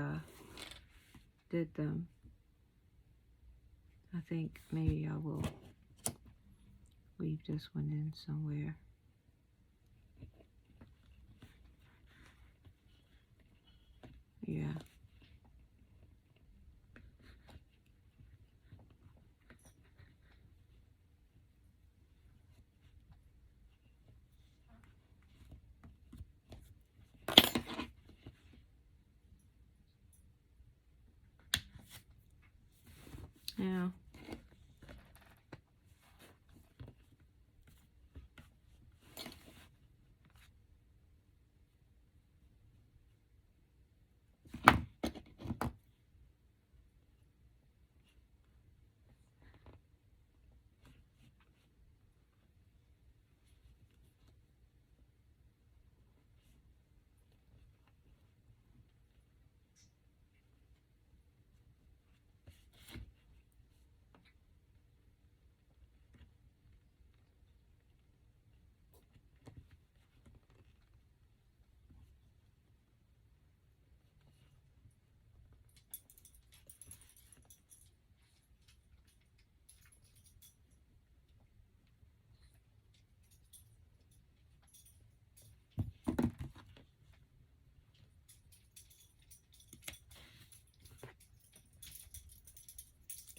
did them, I think maybe I will weave this one in somewhere. Yeah. Now,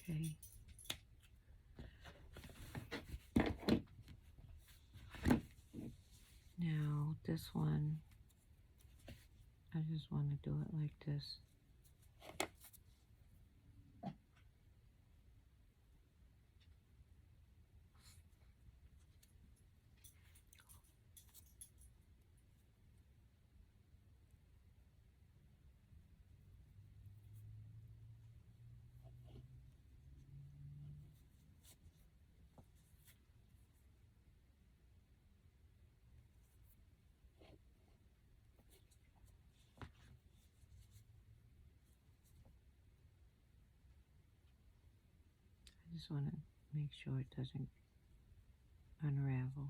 okay. Now this one, I just want to do it like this. I just want to make sure it doesn't unravel.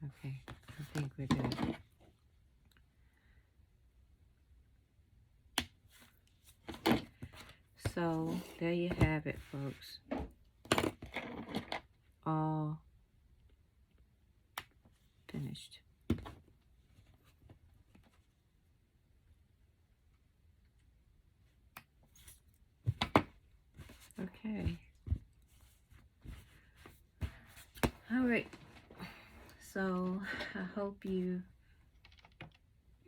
Okay, I think we're good. So there you have it, folks. All finished. Okay. All right. So I hope you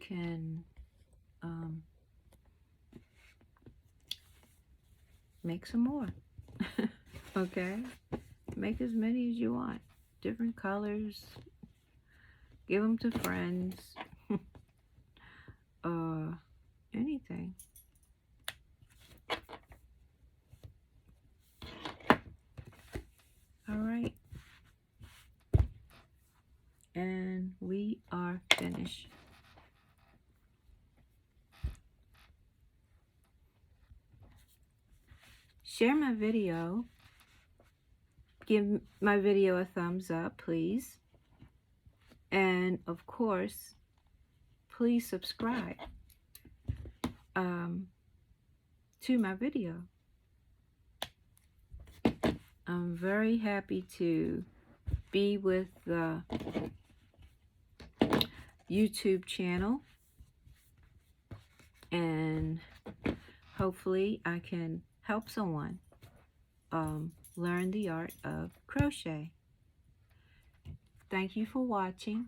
can make some more. Okay. Make as many as you want. Different colors. Give them to friends. Anything. All right. And we are finished. share my video. Give my video a thumbs up, please. And of course, please subscribe to my video. I'm very happy to be with the YouTube channel, and hopefully I can help someone learn the art of crochet. Thank you for watching.